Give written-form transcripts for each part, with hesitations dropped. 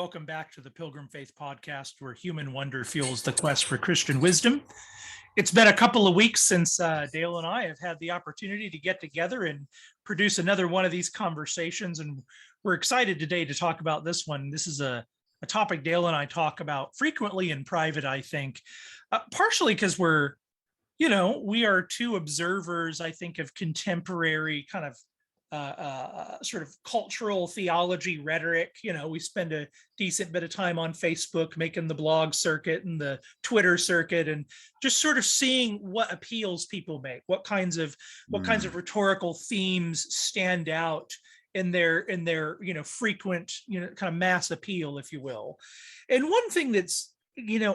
Welcome back to the Pilgrim Faith Podcast, where human wonder fuels the quest for Christian wisdom. It's been a couple of weeks since Dale and I have had the opportunity to get together and produce another one of these conversations, and we're excited today to talk about this one. This is a topic Dale and I talk about frequently in private, I think, partially because we are two observers, I think, of contemporary kind of sort of cultural theology rhetoric. We spend a decent bit of time on Facebook making the blog circuit and the Twitter circuit, and just sort of seeing what appeals people make, what kinds of rhetorical themes stand out in their frequent kind of mass appeal, if you will. And one thing that's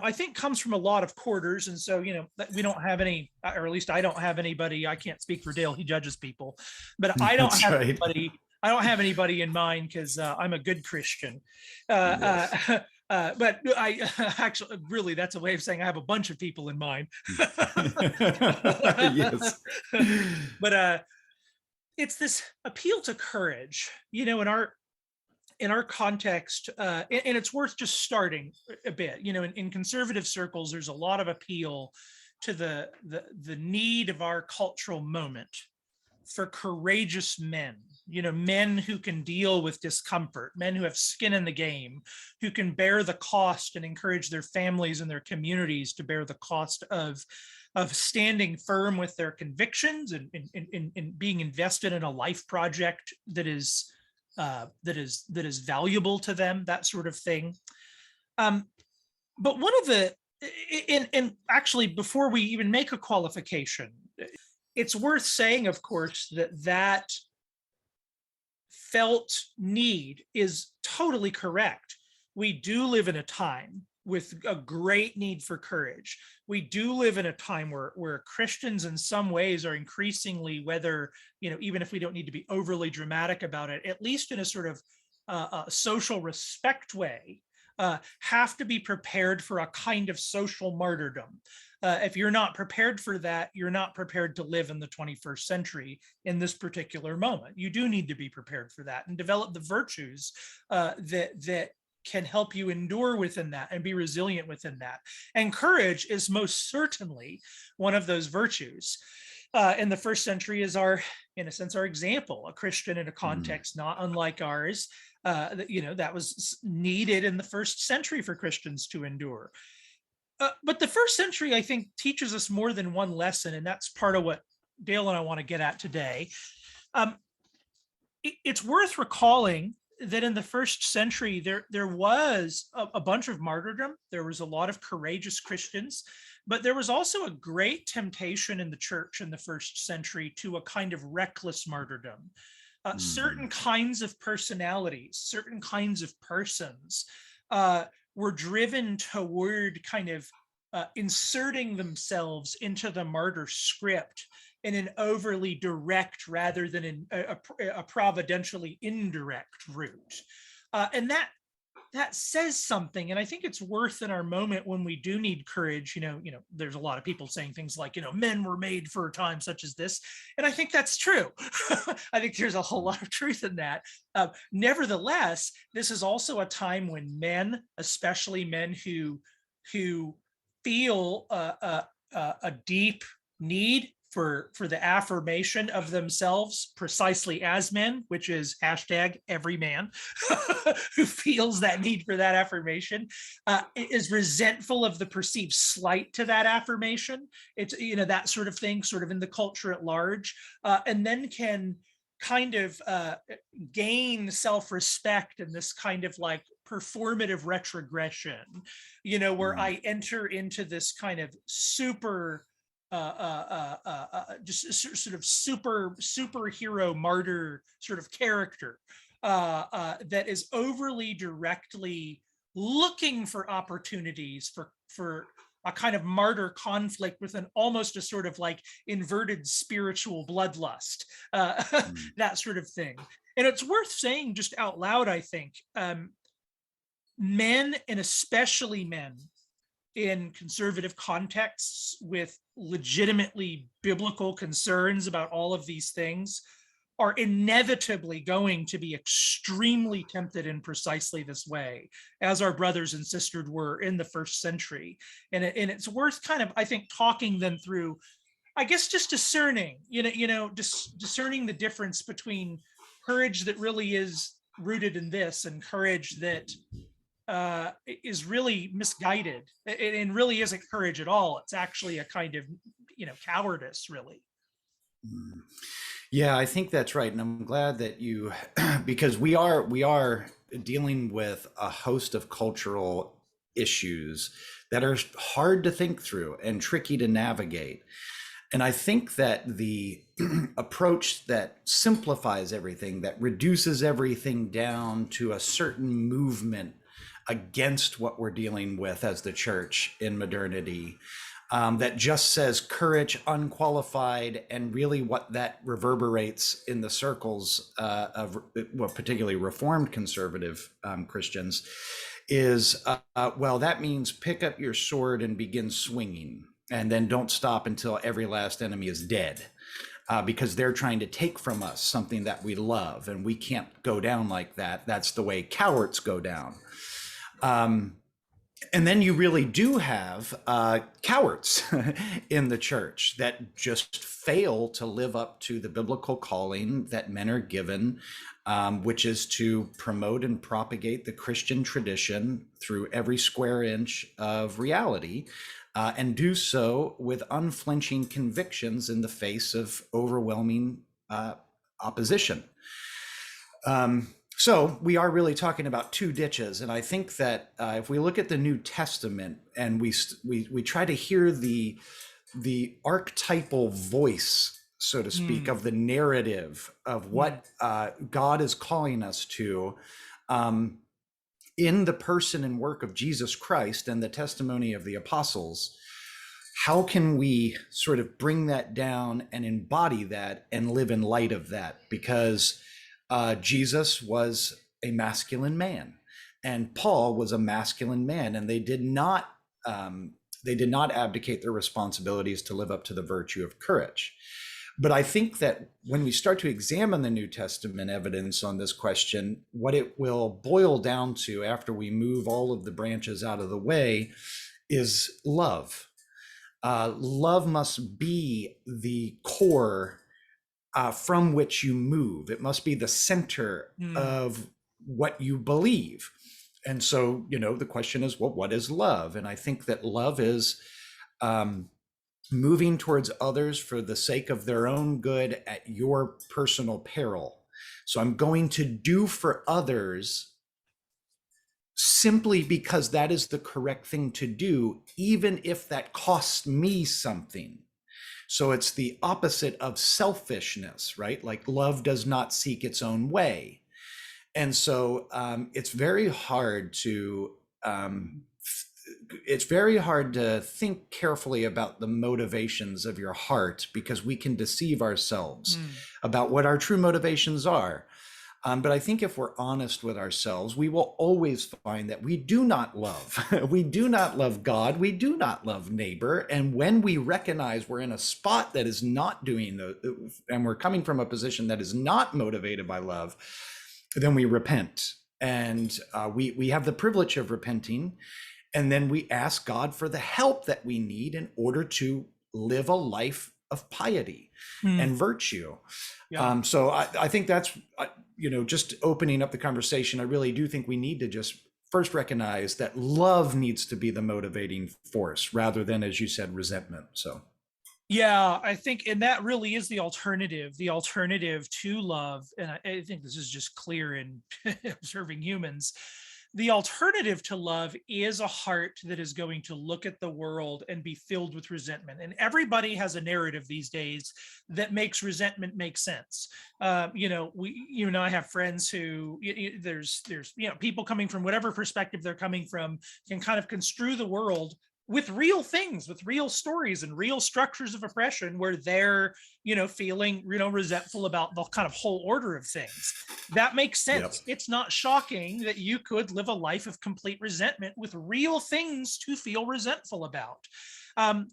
I think comes from a lot of quarters. And so, we don't have any, or at least I don't have anybody. I can't speak for Dale. He judges people, but I don't have anybody. I don't have anybody in mind because I'm a good Christian. Yes. But I actually, really, that's a way of saying I have a bunch of people in mind. Yes. But it's this appeal to courage, in our context, and it's worth just starting a bit. In conservative circles, there's a lot of appeal to the need of our cultural moment for courageous men, men who can deal with discomfort, men who have skin in the game, who can bear the cost and encourage their families and their communities to bear the cost of standing firm with their convictions and being invested in a life project that is valuable to them, that sort of thing. But one of the, and actually, before we even make a qualification, it's worth saying, of course, that felt need is totally correct. We do live in a time with a great need for courage. We do live in a time where Christians in some ways are increasingly, whether, even if we don't need to be overly dramatic about it, at least in a sort of social respect way, have to be prepared for a kind of social martyrdom. If you're not prepared for that, you're not prepared to live in the 21st century in this particular moment. You do need to be prepared for that and develop the virtues that can help you endure within that and be resilient within that. And courage is most certainly one of those virtues. In the first century is in a sense, our example, a Christian in a context not unlike ours, that was needed in the first century for Christians to endure. But the first century, I think, teaches us more than one lesson, and that's part of what Dale and I want to get at today. It's worth recalling that in the first century, there was a bunch of martyrdom. There was a lot of courageous Christians, but there was also a great temptation in the church in the first century to a kind of reckless martyrdom. Certain kinds of personalities, certain kinds of persons were driven toward kind of inserting themselves into the martyr script in an overly direct rather than in a providentially indirect route. And that says something. And I think it's worth in our moment when we do need courage, there's a lot of people saying things like, men were made for a time such as this. And I think that's true. I think there's a whole lot of truth in that. Nevertheless, this is also a time when men, especially men who feel a deep need for the affirmation of themselves precisely as men, which is #every man who feels that need for that affirmation, is resentful of the perceived slight to that affirmation. It's, that sort of thing, sort of in the culture at large, and then can kind of gain self-respect in this kind of like performative retrogression, where I enter into this kind of just sort of superhero martyr sort of character that is overly directly looking for opportunities for a kind of martyr conflict with almost a sort of like inverted spiritual bloodlust, that sort of thing. And it's worth saying just out loud, I think, men, and especially men in conservative contexts with legitimately biblical concerns about all of these things, are inevitably going to be extremely tempted in precisely this way, as our brothers and sisters were in the first century. And it's worth kind of, I think, talking them through, I guess, just discerning, discerning the difference between courage that really is rooted in this and courage that is really misguided and really isn't courage at all. It's actually a kind of, cowardice, really. Yeah, I think that's right. And I'm glad that you, because we are dealing with a host of cultural issues that are hard to think through and tricky to navigate. And I think that the approach that simplifies everything, that reduces everything down to a certain movement against what we're dealing with as the church in modernity, that just says courage unqualified, and really what that reverberates in the circles of, well, particularly Reformed conservative Christians, is, well, that means pick up your sword and begin swinging, and then don't stop until every last enemy is dead, because they're trying to take from us something that we love, and we can't go down like that. That's the way cowards go down. And then you really do have cowards in the church that just fail to live up to the biblical calling that men are given, which is to promote and propagate the Christian tradition through every square inch of reality, and do so with unflinching convictions in the face of overwhelming opposition. So we are really talking about two ditches, and I think that if we look at the New Testament and we try to hear the archetypal voice, so to speak, of the narrative of what God is calling us to, in the person and work of Jesus Christ and the testimony of the apostles, how can we sort of bring that down and embody that and live in light of that? Because Jesus was a masculine man, and Paul was a masculine man, and they did not abdicate their responsibilities to live up to the virtue of courage. But I think that when we start to examine the New Testament evidence on this question, what it will boil down to after we move all of the branches out of the way is love. Love must be the core from which you move. It must be the center of what you believe. And so, the question is, well, what is love? And I think that love is moving towards others for the sake of their own good at your personal peril. So I'm going to do for others simply because that is the correct thing to do, even if that costs me something. So it's the opposite of selfishness, right? Like love does not seek its own way. And so it's very hard to think carefully about the motivations of your heart, because we can deceive ourselves about what our true motivations are. But I think if we're honest with ourselves, we will always find that we do not love. We do not love God. We do not love neighbor. And when we recognize we're in a spot that is not doing and we're coming from a position that is not motivated by love, then we repent. And we have the privilege of repenting. And then we ask God for the help that we need in order to live a life of piety and virtue. Yeah. So I think that's, just opening up the conversation. I really do think we need to just first recognize that love needs to be the motivating force rather than, as you said, resentment. So. Yeah, I think, and that really is the alternative to love. And I think this is just clear in observing humans. The alternative to love is a heart that is going to look at the world and be filled with resentment. And everybody has a narrative these days that makes resentment make sense. I have friends who there's people coming from whatever perspective they're coming from can kind of construe the world with real things, with real stories and real structures of oppression where they're, feeling, resentful about the kind of whole order of things. That makes sense. Yep. It's not shocking that you could live a life of complete resentment with real things to feel resentful about. But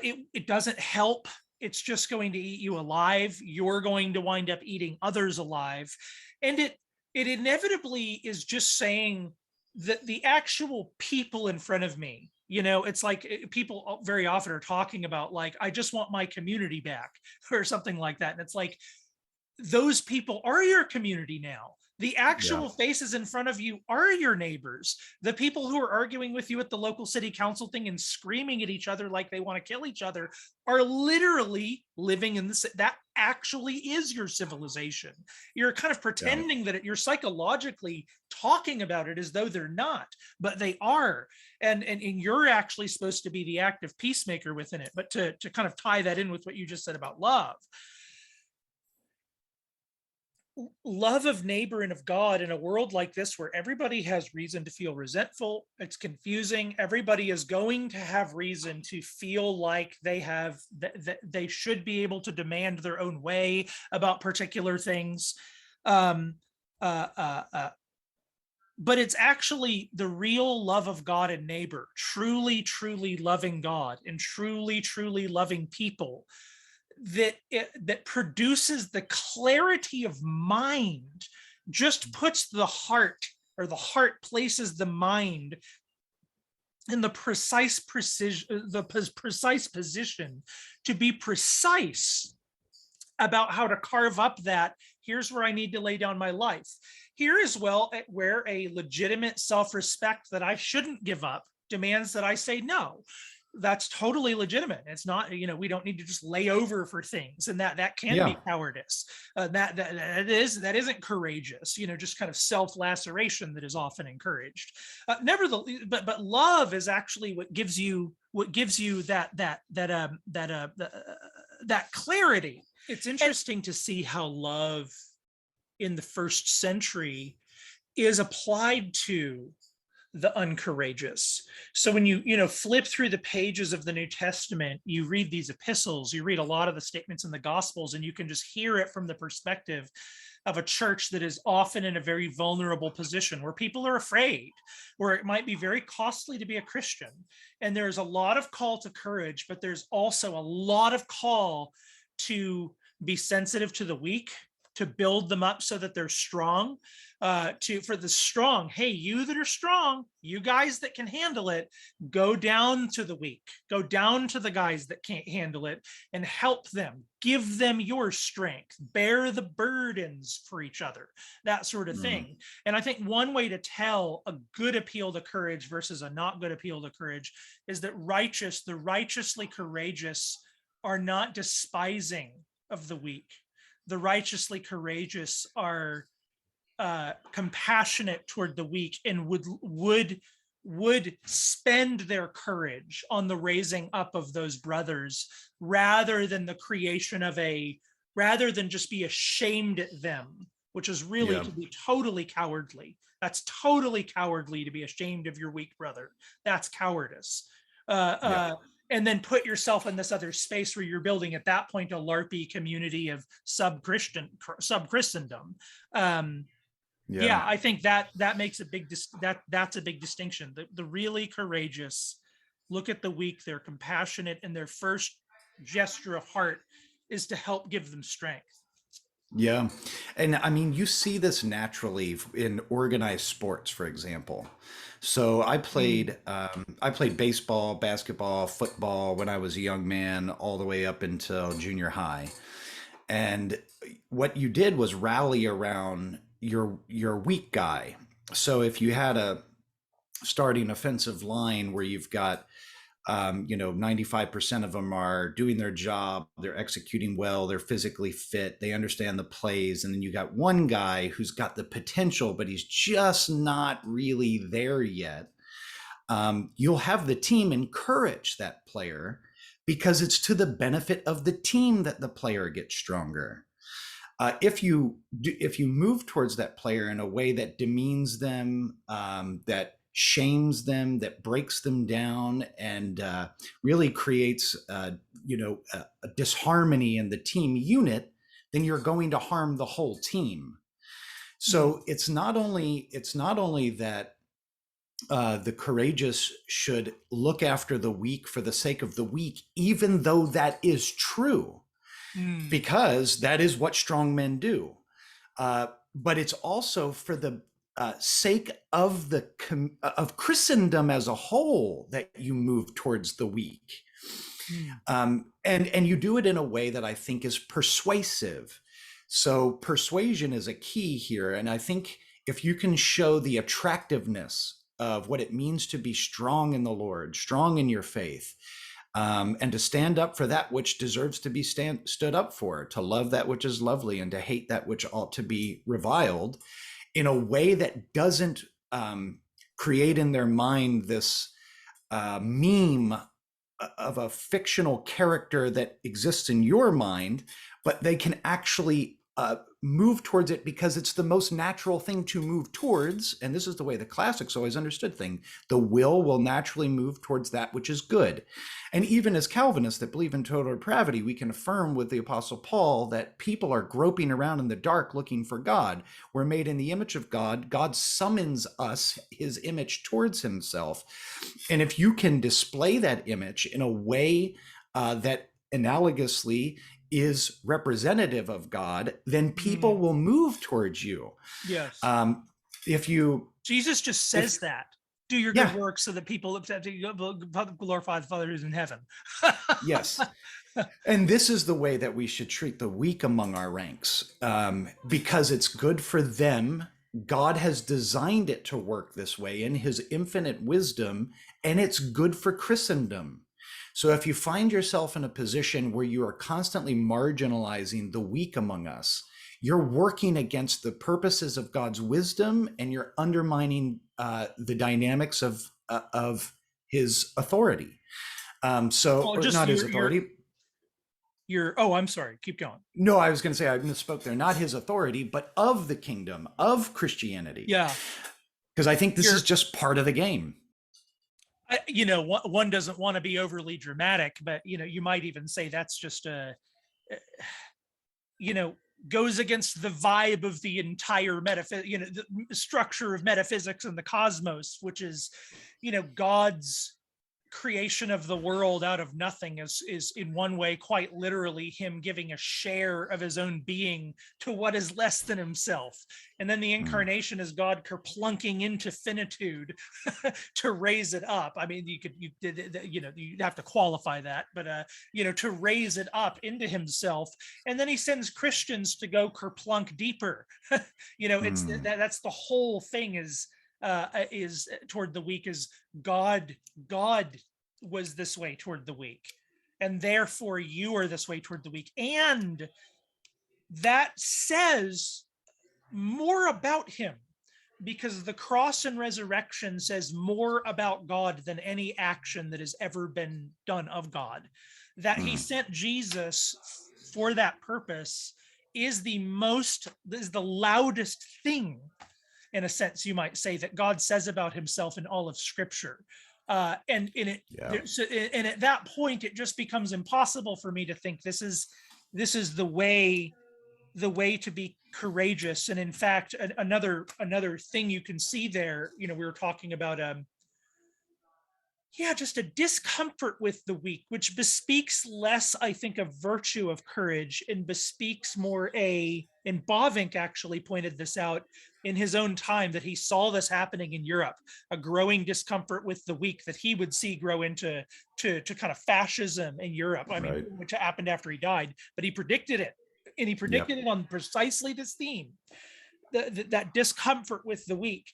it doesn't help it's just going to eat you alive. You're going to wind up eating others alive. And it inevitably is just saying that the actual people in front of me, it's like people very often are talking about, like, I just want my community back or something like that. And it's like, those people are your community now. The actual faces in front of you are your neighbors. The people who are arguing with you at the local city council thing and screaming at each other like they want to kill each other are literally living in this. That actually is your civilization. You're kind of pretending that you're psychologically talking about it as though they're not, but they are. And you're actually supposed to be the active peacemaker within it. But to kind of tie that in with what you just said about love of neighbor and of God in a world like this, where everybody has reason to feel resentful, it's confusing. Everybody is going to have reason to feel like they should be able to demand their own way about particular things. But it's actually the real love of God and neighbor, truly, truly loving God and truly, truly loving people, that produces the clarity of mind, just puts the heart, or the heart places the mind in the precise position to be precise about how to carve up that. Here's where I need to lay down my life. Here as well, where a legitimate self-respect that I shouldn't give up demands that I say no. That's totally legitimate. It's not, we don't need to just lay over for things, and that can be cowardice. That isn't courageous. Just kind of self-laceration that is often encouraged. Nevertheless, but love is actually what gives you that clarity. It's interesting to see how love in the first century is applied to the uncourageous. So when you flip through the pages of the New Testament, you read these epistles, you read a lot of the statements in the Gospels, and you can just hear it from the perspective of a church that is often in a very vulnerable position, where people are afraid, where it might be very costly to be a Christian. And there's a lot of call to courage, but there's also a lot of call to be sensitive to the weak, to build them up so that they're strong, for the strong. Hey, you that are strong, you guys that can handle it, go down to the weak, go down to the guys that can't handle it and help them, give them your strength, bear the burdens for each other, that sort of thing. And I think one way to tell a good appeal to courage versus a not good appeal to courage is that the righteously courageous are not despising of the weak. The righteously courageous are compassionate toward the weak, and would spend their courage on the raising up of those brothers, rather than just be ashamed at them, which is really to be totally cowardly. That's totally cowardly to be ashamed of your weak brother. That's cowardice. And then put yourself in this other space where you're building at that point a LARPy community of sub-Christendom. I think that makes that's a big distinction. The really courageous look at the weak, they're compassionate, and their first gesture of heart is to help give them strength. Yeah. And I mean, you see this naturally in organized sports, for example. So I played baseball, basketball, football when I was a young man, all the way up until junior high. And what you did was rally around your weak guy. So if you had a starting offensive line where you've got 95% of them are doing their job, they're executing well, they're physically fit, they understand the plays, and then you got one guy who's got the potential, but he's just not really there yet. You'll have the team encourage that player because it's to the benefit of the team that the player gets stronger. If you move towards that player in a way that demeans them, that shames them, that breaks them down, and really creates a disharmony in the team unit, then you're going to harm the whole team. So it's not only that the courageous should look after the weak for the sake of the weak, even though that is true, because that is what strong men do. But it's also for the sake of of Christendom as a whole that you move towards the weak. And you do it in a way that I think is persuasive. So persuasion is a key here. And I think if you can show the attractiveness of what it means to be strong in the Lord, strong in your faith, and to stand up for that which deserves to be stood up for, to love that which is lovely and to hate that which ought to be reviled, in a way that doesn't create in their mind this meme of a fictional character that exists in your mind, but they can actually move towards it because it's the most natural thing to move towards. And this is the way the classics always understood things. The will naturally move towards that which is good. And even as Calvinists that believe in total depravity, we can affirm with the Apostle Paul that people are groping around in the dark looking for God. We're made in the image of God. God summons us, his image, towards himself. And if you can display that image in a way that analogously is representative of God, then people will move towards you. Yes. If you, Jesus just says that. Do your good works so that people glorify the Father who's in heaven. Yes. And this is the way that we should treat the weak among our ranks, because it's good for them. God has designed it to work this way in his infinite wisdom, and it's good for Christendom. So if you find yourself in a position where you are constantly marginalizing the weak among us, you're working against the purposes of God's wisdom, and you're undermining the dynamics of his authority. Or not his authority. I'm sorry. Keep going. No, I was going to say I misspoke there. Not his authority, but of the kingdom of Christianity. Yeah. Because I think this is just part of the game. One doesn't want to be overly dramatic, but you might even say that's just goes against the vibe of the entire the structure of metaphysics and the cosmos, which is, God's creation of the world out of nothing is in one way quite literally him giving a share of his own being to what is less than himself, and then the incarnation is God kerplunking into finitude to raise it up. I mean, you'd have to qualify that, but to raise it up into himself, and then he sends Christians to go kerplunk deeper. It's that's the whole thing is toward the weak. Is God was this way toward the weak, and therefore you are this way toward the weak, and that says more about him, because the cross and resurrection says more about God than any action that has ever been done of God. That he sent Jesus for that purpose is the loudest thing, in a sense, you might say, that God says about himself in all of Scripture. And at that point, it just becomes impossible for me to think this is the way to be courageous. And in fact, another thing you can see there, we were talking about just a discomfort with the weak, which bespeaks less, I think, of virtue of courage, and bespeaks more and Bavinck actually pointed this out in his own time, that he saw this happening in Europe, a growing discomfort with the weak that he would see grow into kind of fascism in Europe. I mean, which happened after he died, but he predicted it, and he predicted it on precisely this theme, that discomfort with the weak.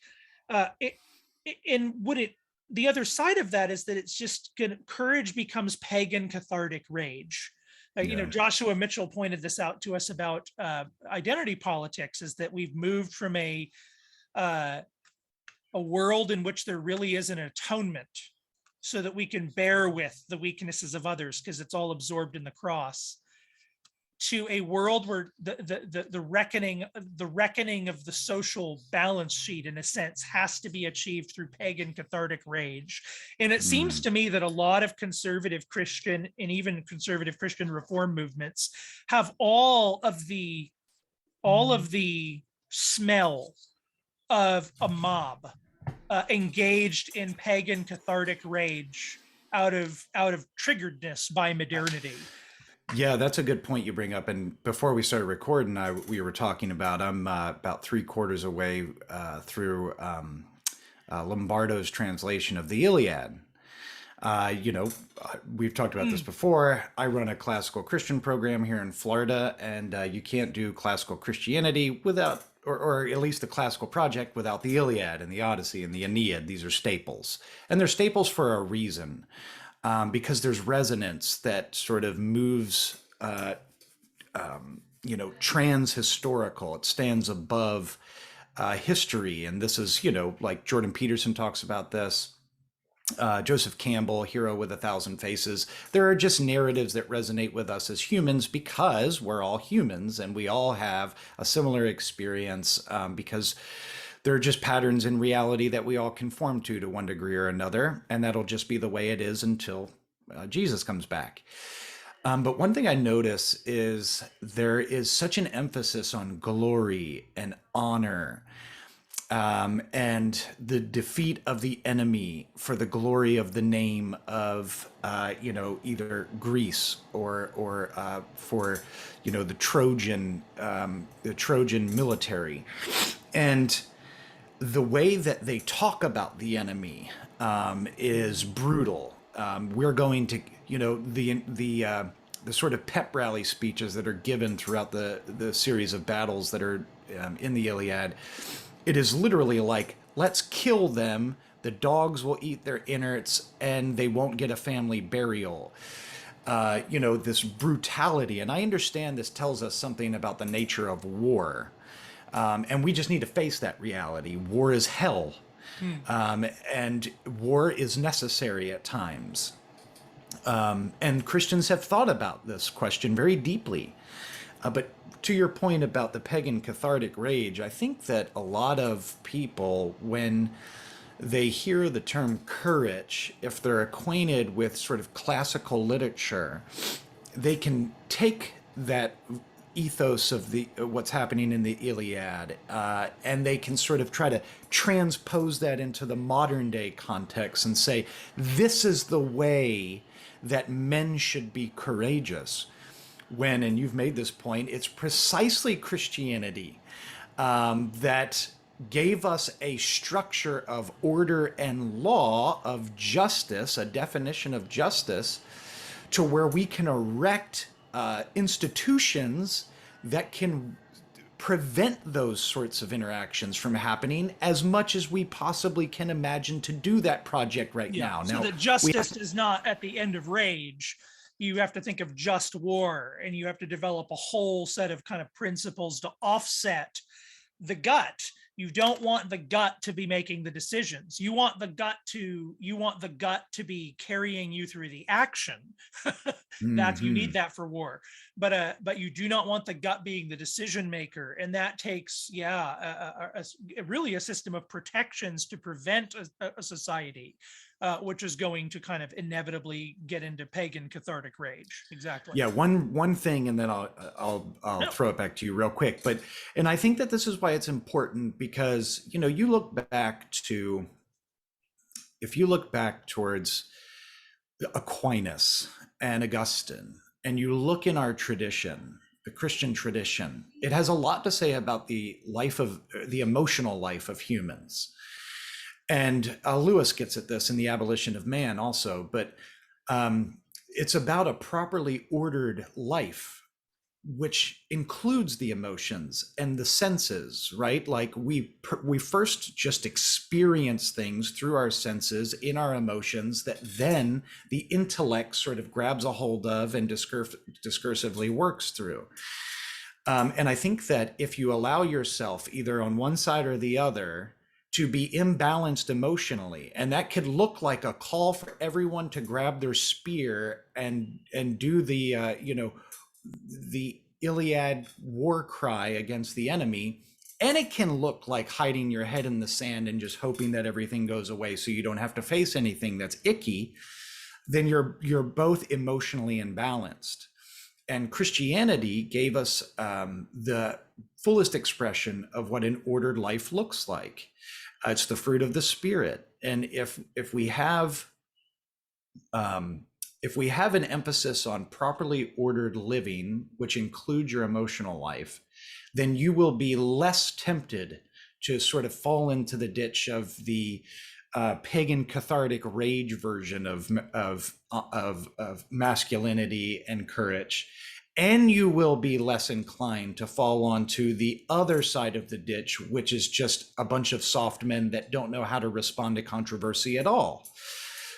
The other side of that is that it's just courage becomes pagan cathartic rage. Joshua Mitchell pointed this out to us about identity politics, is that we've moved from a world in which there really is an atonement, so that we can bear with the weaknesses of others because it's all absorbed in the cross, to a world where the reckoning of the social balance sheet, in a sense, has to be achieved through pagan cathartic rage. And it seems to me that a lot of conservative Christian and even conservative Christian reform movements have all of the smell of a mob, engaged in pagan cathartic rage out of triggeredness by modernity. Yeah, that's a good point you bring up. And before we started recording, we were talking about I'm about 3/4 away through Lombardo's translation of the Iliad. We've talked about this before. I run a classical Christian program here in Florida, and you can't do classical Christianity without, or at least the classical project, without the Iliad and the Odyssey and the Aeneid. These are staples, and they're staples for a reason, because there's resonance that sort of moves, trans-historical. It stands above history, and this is, like Jordan Peterson talks about this. Joseph Campbell, Hero with a Thousand Faces. There are just narratives that resonate with us as humans because we're all humans and we all have a similar experience, because there are just patterns in reality that we all conform to one degree or another. And that'll just be the way it is until Jesus comes back. But one thing I notice is there is such an emphasis on glory and honor, and the defeat of the enemy for the glory of the name of, either Greece or for, the Trojan military. And the way that they talk about the enemy is brutal. We're going to, the sort of pep rally speeches that are given throughout the series of battles that are in the Iliad. It is literally like, let's kill them. The dogs will eat their innards and they won't get a family burial. This brutality. And I understand this tells us something about the nature of war. And we just need to face that reality. War is hell. And war is necessary at times. And Christians have thought about this question very deeply. But to your point about the pagan cathartic rage, I think that a lot of people, when they hear the term courage, if they're acquainted with sort of classical literature, they can take that ethos of what's happening in the Iliad, and they can sort of try to transpose that into the modern day context and say, this is the way that men should be courageous. When, and you've made this point, it's precisely Christianity that gave us a structure of order and law, of justice, a definition of justice, to where we can erect institutions that can prevent those sorts of interactions from happening as much as we possibly can imagine to do that project right now. So that justice is not at the end of rage. You have to think of just war, and you have to develop a whole set of kind of principles to offset the gut. You don't want the gut to be making the decisions. You want the gut to be carrying you through the action. You need that for war, but you do not want the gut being the decision maker, and that takes really a system of protections to prevent a society which is going to kind of inevitably get into pagan cathartic rage. Exactly. Yeah, one thing, and then I'll throw it back to you real quick. And I think that this is why it's important, because if you look back towards Aquinas and Augustine, and you look in our tradition, the Christian tradition, it has a lot to say about the emotional life of humans. And Lewis gets at this in The Abolition of Man also, but it's about a properly ordered life, which includes the emotions and the senses, right? Like we first just experience things through our senses, in our emotions, that then the intellect sort of grabs a hold of and discursively works through. And I think that if you allow yourself either on one side or the other to be imbalanced emotionally, and that could look like a call for everyone to grab their spear and do the Iliad war cry against the enemy, and it can look like hiding your head in the sand and just hoping that everything goes away so you don't have to face anything that's icky, then you're both emotionally imbalanced. And Christianity gave us the fullest expression of what an ordered life looks like. It's the fruit of the Spirit. And if we have an emphasis on properly ordered living, which includes your emotional life, then you will be less tempted to sort of fall into the ditch of the pagan cathartic rage version of masculinity and courage. And you will be less inclined to fall onto the other side of the ditch, which is just a bunch of soft men that don't know how to respond to controversy at all.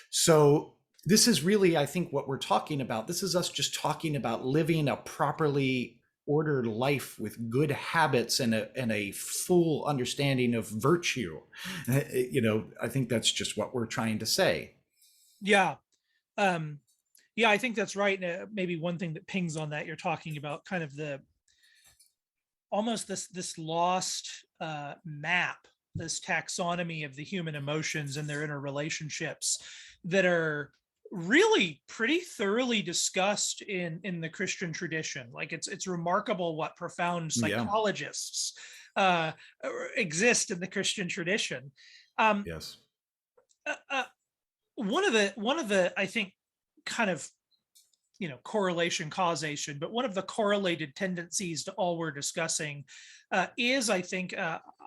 So this is really, I think, what we're talking about. This is us just talking about living a properly ordered life with good habits and a full understanding of virtue. I think that's just what we're trying to say. Yeah. Yeah, I think that's right. And maybe one thing that pings on that, you're talking about kind of almost this lost map, this taxonomy of the human emotions and their interrelationships that are really pretty thoroughly discussed in the Christian tradition. Like it's remarkable what profound psychologists exist in the Christian tradition. Yes. One of the I think kind of correlation causation, but one of the correlated tendencies to all we're discussing is, I think,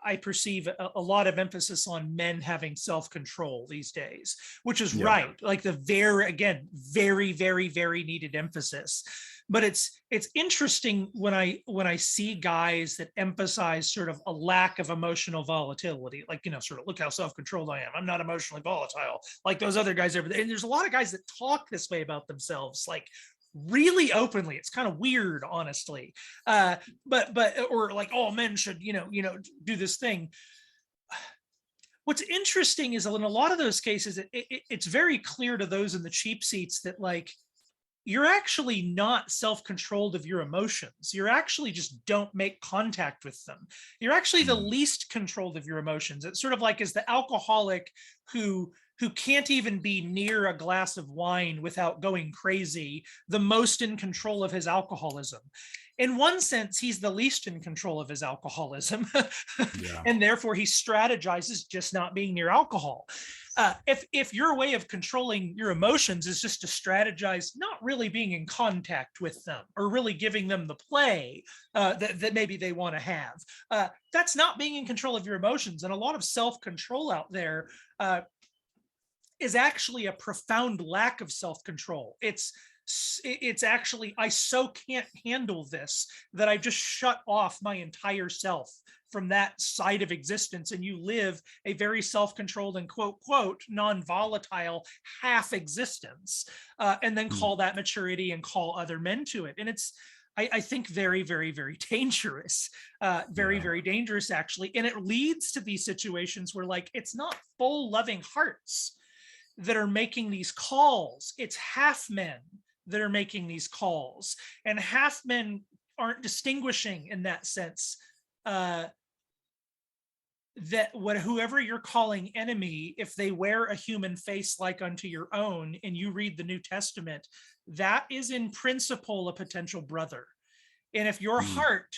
I perceive a lot of emphasis on men having self-control these days, which is right. Like very, very, very needed emphasis. But it's interesting when I see guys that emphasize sort of a lack of emotional volatility, like, sort of, look how self-controlled I am. I'm not emotionally volatile like those other guys over there. And there's a lot of guys that talk this way about themselves, like really openly. It's kind of weird, honestly. Or like, all men should, do this thing. What's interesting is in a lot of those cases, it's very clear to those in the cheap seats that, like, you're actually not self-controlled of your emotions. You're actually just don't make contact with them. You're actually the least controlled of your emotions. It's sort of like as the alcoholic who can't even be near a glass of wine without going crazy, the most in control of his alcoholism. In one sense, he's the least in control of his alcoholism, and therefore he strategizes just not being near alcohol. If your way of controlling your emotions is just to strategize not really being in contact with them or really giving them the play that maybe they want to have, that's not being in control of your emotions. And a lot of self-control out there is actually a profound lack of self-control. It's actually, I so can't handle this that I've just shut off my entire self from that side of existence, and you live a very self-controlled and quote non-volatile half existence, and then call that maturity and call other men to it. And it's, I think, very, very, very dangerous, very dangerous, actually. And it leads to these situations where, like, it's not full loving hearts that are making these calls. It's half men that are making these calls, and half men aren't distinguishing in that sense. That whoever you're calling enemy, if they wear a human face like unto your own, and you read the New Testament, that is in principle a potential brother. And if your heart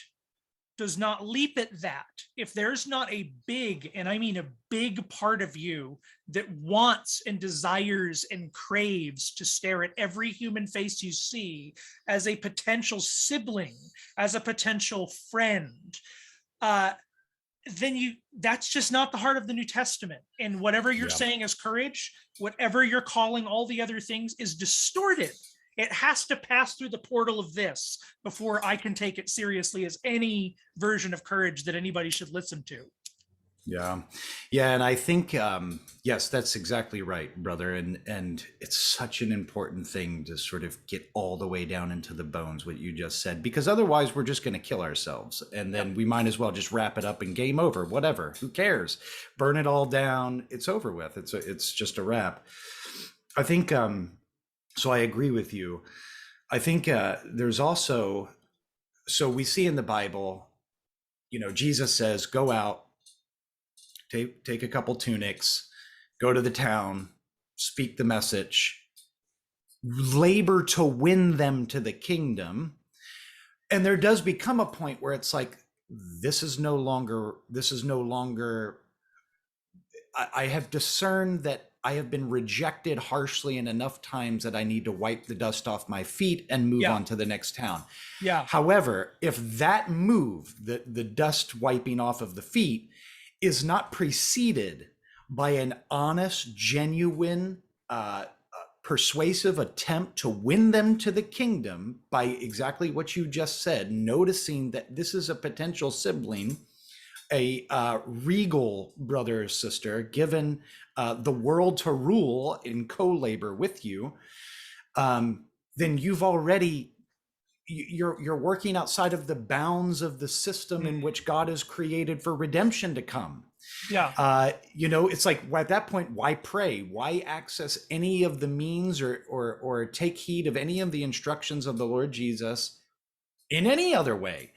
does not leap at that, if there's not a big, and I mean a big part of you that wants and desires and craves to stare at every human face you see as a potential sibling, as a potential friend, then that's just not the heart of the New Testament. And whatever you're saying is courage, whatever you're calling all the other things, is distorted. It has to pass through the portal of this before I can take it seriously as any version of courage that anybody should listen to. Yeah. And I think, yes, that's exactly right, brother. And it's such an important thing to sort of get all the way down into the bones, what you just said, because otherwise we're just going to kill ourselves. And then we might as well just wrap it up and game over, whatever, who cares? Burn it all down. It's over with. It's just a wrap. I think, so I agree with you. I think there's also, so we see in the Bible, Jesus says, go out, take a couple tunics, go to the town, speak the message, labor to win them to the kingdom. And there does become a point where it's like, this is no longer I have discerned that I have been rejected harshly and enough times that I need to wipe the dust off my feet and move Yeah. on to the next town. Yeah. However, if that move, the dust wiping off of the feet, is not preceded by an honest, genuine, persuasive attempt to win them to the kingdom by exactly what you just said, noticing that this is a potential sibling, a regal brother or sister given the world to rule in co-labor with you, then you're working outside of the bounds of the system in which God has created for redemption to come. Yeah. It's like, at that point, why pray? Why access any of the means or take heed of any of the instructions of the Lord Jesus in any other way?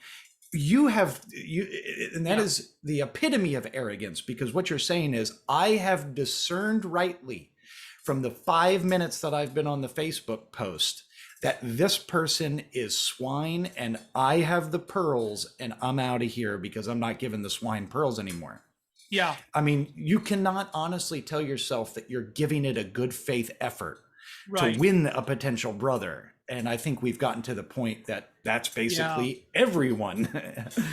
And that is the epitome of arrogance, because what you're saying is, I have discerned rightly from the 5 minutes that I've been on the Facebook post that this person is swine and I have the pearls and I'm out of here because I'm not giving the swine pearls anymore. Yeah. I mean, you cannot honestly tell yourself that you're giving it a good faith effort to win a potential brother. And I think we've gotten to the point that that's basically everyone.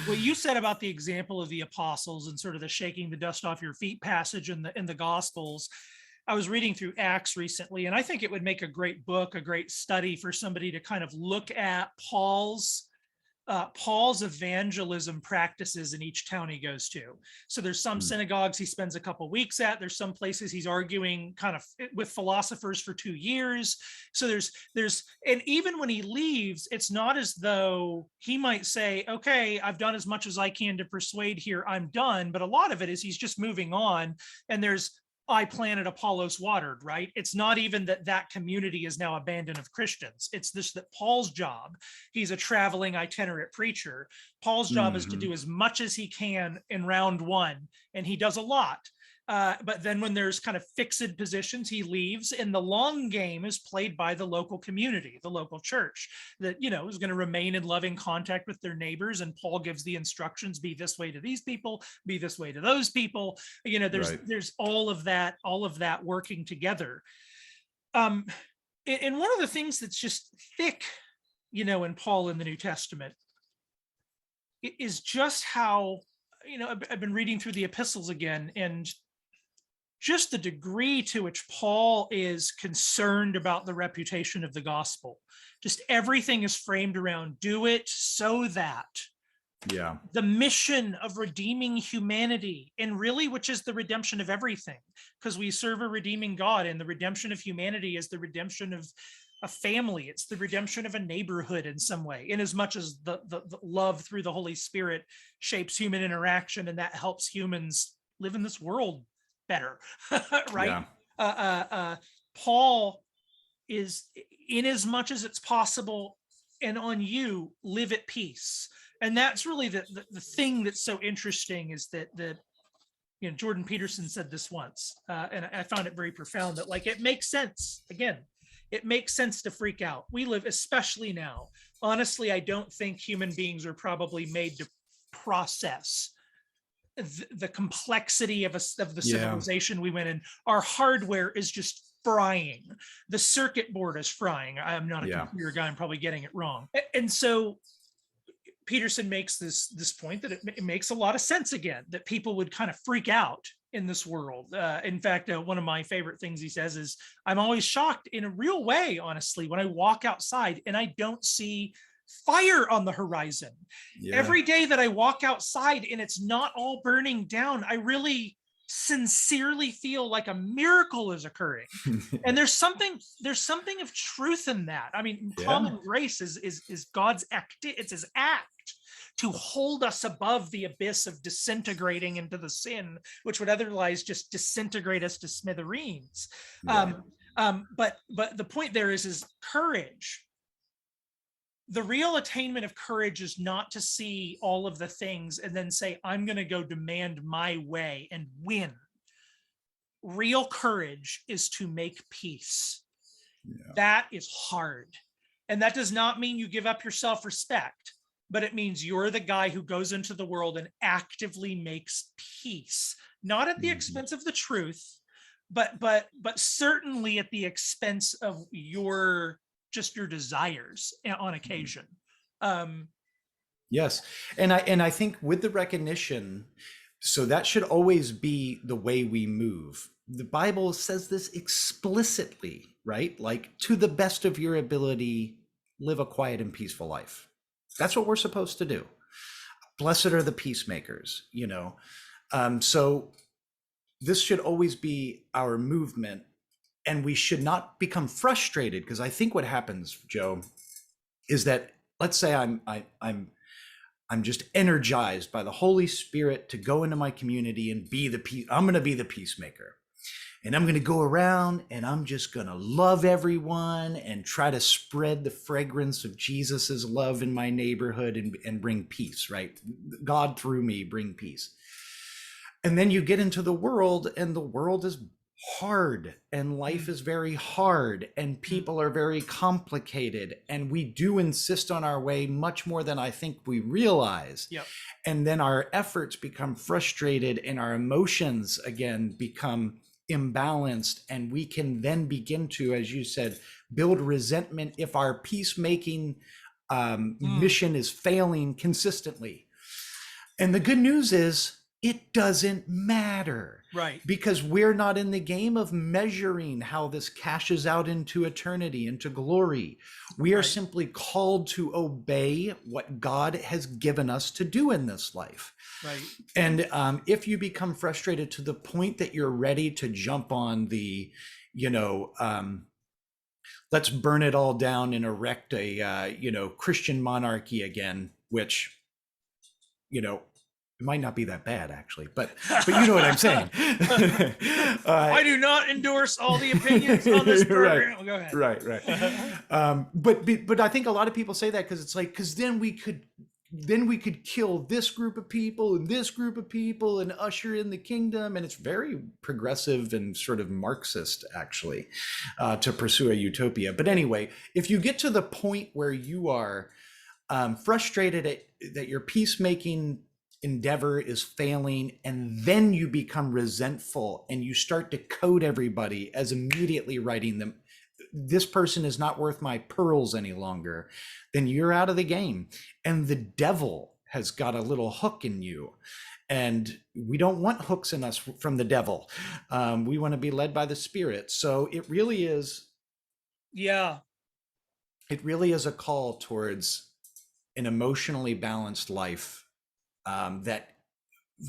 What you said about the example of the apostles and sort of the shaking the dust off your feet passage in the Gospels, I was reading through Acts recently, and I think it would make a great book, a great study for somebody to kind of look at Paul's evangelism practices in each town he goes to. So there's some synagogues he spends a couple weeks at. There's some places he's arguing kind of with philosophers for 2 years. So and even when he leaves, it's not as though he might say, okay, I've done as much as I can to persuade here, I'm done. But a lot of it is he's just moving on, and I planted, Apollos watered, right? It's not even that community is now abandoned of Christians. It's this, that Paul's job, he's a traveling itinerant preacher. Paul's job is to do as much as he can in round one, and he does a lot. But then when there's kind of fixed positions, he leaves, and the long game is played by the local community, the local church that, is going to remain in loving contact with their neighbors. And Paul gives the instructions, be this way to these people, be this way to those people. There's all of that working together. And one of the things that's just thick, in Paul in the New Testament is just how, I've been reading through the epistles again, and just the degree to which Paul is concerned about the reputation of the gospel. Just everything is framed around do it so that the mission of redeeming humanity, and really, which is the redemption of everything, because we serve a redeeming God, and the redemption of humanity is the redemption of a family. It's the redemption of a neighborhood in some way, in as much as the love through the Holy Spirit shapes human interaction, and that helps humans live in this world better, right? Paul is, in as much as it's possible and on you, live at peace. And that's really the thing that's so interesting, is that Jordan Peterson said this once, and I found it very profound, that like, it makes sense. Again, it makes sense to freak out. We live, especially now. Honestly, I don't think human beings are probably made to process the complexity of the civilization we went in. Our hardware is just frying. The circuit board is frying. I'm not a computer guy. I'm probably getting it wrong. And so Peterson makes this point that it makes a lot of sense, again, that people would kind of freak out in this world. In fact, one of my favorite things he says is, I'm always shocked in a real way, honestly, when I walk outside and I don't see fire on the horizon. Every day that I walk outside and it's not all burning down, I really sincerely feel like a miracle is occurring. And there's something of truth in that. I mean, common grace is God's act. It's his act to hold us above the abyss of disintegrating into the sin, which would otherwise just disintegrate us to smithereens. But the point there is courage. The real attainment of courage is not to see all of the things and then say, I'm going to go demand my way and win. Real courage is to make peace. That is hard. And that does not mean you give up your self-respect. but it means you're the guy who goes into the world and actively makes peace, not at the expense of the truth, but certainly at the expense of your desires on occasion. Yes. And I think with the recognition, so that should always be the way we move. The Bible says this explicitly, right? Like, to the best of your ability, live a quiet and peaceful life. That's what we're supposed to do. Blessed are the peacemakers, you know. So this should always be our movement, and we should not become frustrated, because I think what happens, Joe, is that, let's say I'm just energized by the Holy Spirit to go into my community and I'm going to be the peacemaker. And I'm going to go around and I'm just going to love everyone and try to spread the fragrance of Jesus's love in my neighborhood and bring peace, right? God through me bring peace. And then you get into the world, and the world is hard, and life is very hard, and people are very complicated, and we do insist on our way much more than I think we realize. Yep. And then our efforts become frustrated, and our emotions again become imbalanced, and we can then begin to, as you said, build resentment if our peacemaking mission is failing consistently. And the good news is, it doesn't matter, right? Because we're not in the game of measuring how this cashes out into eternity, into glory. We are simply called to obey what God has given us to do in this life. Right. And if you become frustrated to the point that you're ready to jump on the, let's burn it all down and erect a, Christian monarchy again, which, it might not be that bad, actually, but you know what I'm saying. I do not endorse all the opinions on this program. Right, go ahead. Right. But I think a lot of people say that because it's like, because then we could kill this group of people and this group of people and usher in the kingdom. And it's very progressive and sort of Marxist, actually, to pursue a utopia. But anyway, if you get to the point where you are frustrated that your peacemaking endeavor is failing, and then you become resentful and you start to code everybody as immediately writing them, this person is not worth my pearls any longer, then you're out of the game. And the devil has got a little hook in you, and we don't want hooks in us from the devil. We want to be led by the Spirit. So it really is a call towards an emotionally balanced life that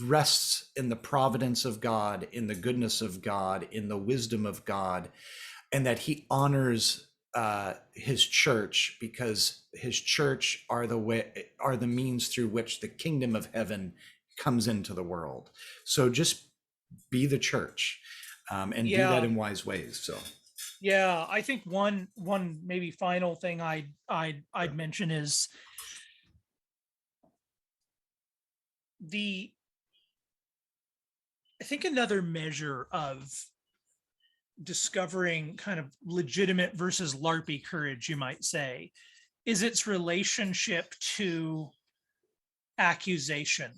rests in the providence of God, in the goodness of God, in the wisdom of God, and that he honors his church, because his church are the means through which the kingdom of heaven comes into the world. So just be the church, and do that in wise ways. So I think one maybe final thing I'd mention is I think another measure of discovering kind of legitimate versus LARPy courage, you might say, is its relationship to accusation.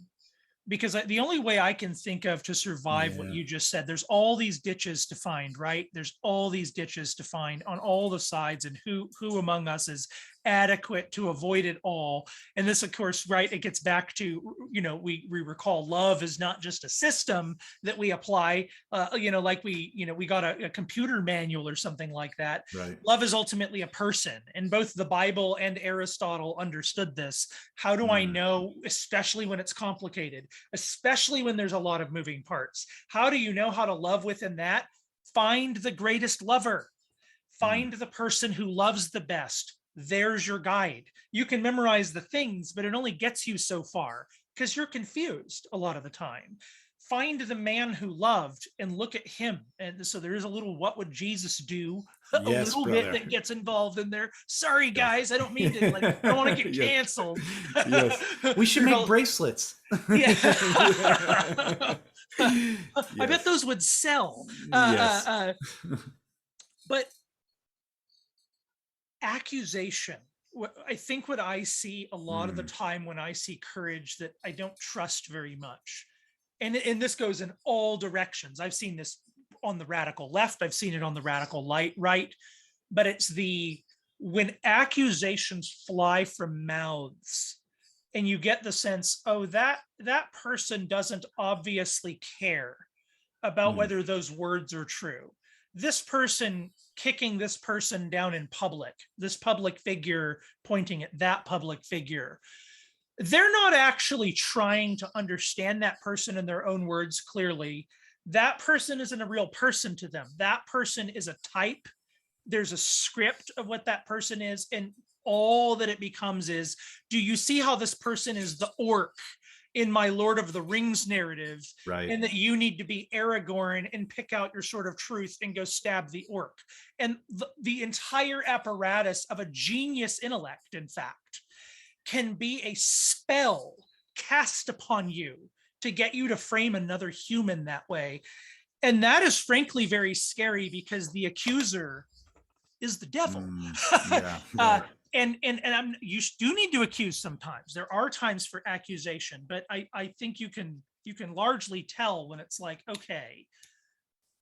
Because the only way I can think of to survive what you just said, there's all these ditches to find, right? There's all these ditches to find on all the sides, and who among us is adequate to avoid it all. And this, of course, right, it gets back to, we recall love is not just a system that we apply, like we got a computer manual or something like that. Right. Love is ultimately a person, and both the Bible and Aristotle understood this. How do I know, especially when it's complicated, especially when there's a lot of moving parts? How do you know how to love within that? Find the greatest lover. Find the person who loves the best. There's your guide. You can memorize the things, but it only gets you so far because you're confused a lot of the time. Find the man who loved and look at him. And so there is a little "what would Jesus do?" bit that gets involved in there. Sorry, guys, I don't mean to I don't want to get canceled. Yes. We should make bracelets. Yeah. I bet those would sell. But accusation I think what I see a lot of the Mm. time when I see courage that I don't trust very much, and this goes in all directions. I've seen this on the radical left, I've seen it on the radical right, but it's when accusations fly from mouths and you get the sense, oh, that person doesn't obviously care about Mm. whether those words are true. This person kicking this person down in public, this public figure pointing at that public figure, they're not actually trying to understand that person in their own words clearly. That person isn't a real person to them. That person is a type. There's a script of what that person is. And all that it becomes is, do you see how this person is the orc in my Lord of the Rings narrative? Right. And that you need to be Aragorn and pick out your sword of truth and go stab the orc. And the entire apparatus of a genius intellect, in fact, can be a spell cast upon you to get you to frame another human that way. And that is frankly very scary because the accuser is the devil. Yeah. And you do need to accuse sometimes. There are times for accusation, but I think you can largely tell when it's like, okay,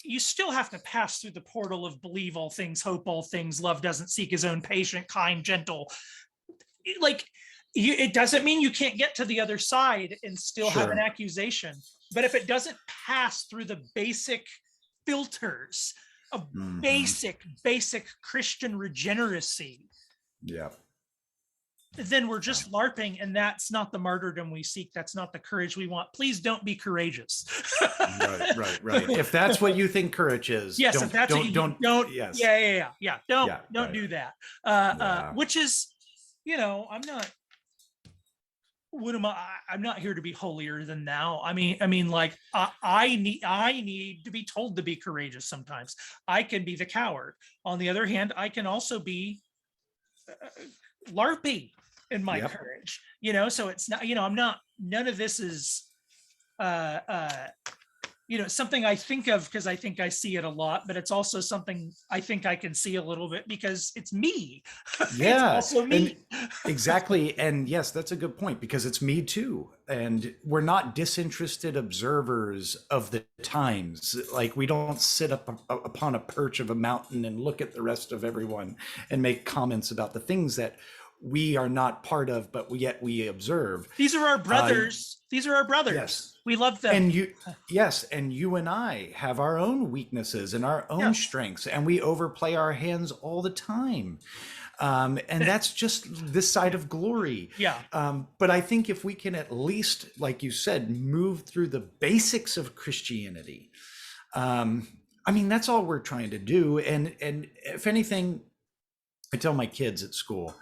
you still have to pass through the portal of believe all things, hope all things, love doesn't seek his own, patient, kind, gentle. Like, it doesn't mean you can't get to the other side and still have an accusation. But if it doesn't pass through the basic filters of basic Christian regeneracy, then we're just LARPing, and that's not the martyrdom we seek. That's not the courage we want. Please don't be courageous. Right. If that's what you think courage is, yes, don't, if that's don't, don't, yes. Yeah. Don't do that. Which is, I'm not. What am I? I'm not here to be holier than thou. I mean, like I need to be told to be courageous sometimes. I can be the coward. On the other hand, I can also be LARPy in my courage. So it's not. I'm not. None of this is. Something I think of because I think I see it a lot, but it's also something I think I can see a little bit because it's me. Yeah, it's also me. Exactly. And yes, that's a good point because it's me too. And we're not disinterested observers of the times. Like we don't sit upon a perch of a mountain and look at the rest of everyone and make comments about the things that we are not part of, but yet we observe. These are our brothers. These are our brothers. Yes. We love them. And you and I have our own weaknesses and our own strengths, and we overplay our hands all the time. And that's just this side of glory. Yeah. But I think if we can at least, like you said, move through the basics of Christianity, that's all we're trying to do. And if anything, I tell my kids at school,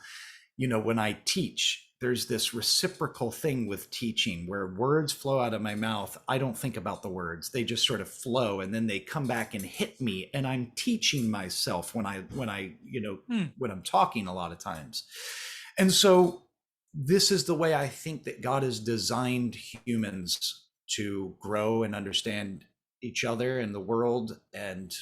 when I teach, there's this reciprocal thing with teaching where words flow out of my mouth. I don't think about the words. They just sort of flow and then they come back and hit me. And I'm teaching myself when I'm talking a lot of times. And so this is the way I think that God has designed humans to grow and understand each other and the world and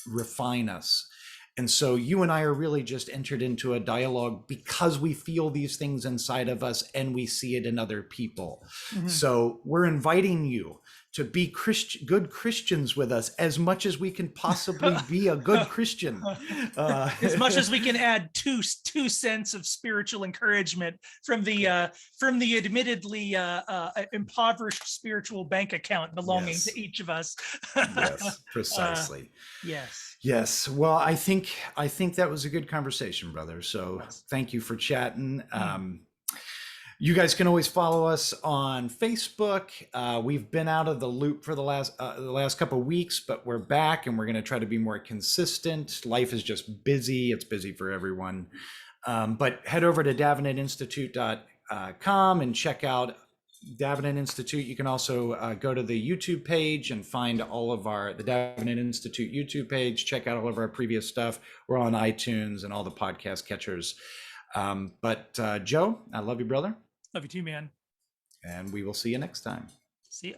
refine us. And so you and I are really just entered into a dialogue because we feel these things inside of us and we see it in other people. Mm-hmm. So we're inviting you to be good Christians with us as much as we can possibly be a good Christian. As much as we can add two cents of spiritual encouragement from the admittedly impoverished spiritual bank account belonging to each of us. Yes, precisely. Yes. Well, I think that was a good conversation, brother. So thank you for chatting. You guys can always follow us on Facebook. We've been out of the loop for the last couple of weeks, but we're back and we're going to try to be more consistent. Life is just busy. It's busy for everyone. But head over to davenantinstitute.com and check out Davenant Institute. You can also go to the YouTube page and find all of the Davenant Institute YouTube page. Check out all of our previous stuff. We're on iTunes and all the podcast catchers. But Joe, I love you, brother. Love you too, man. And we will see you next time. See ya.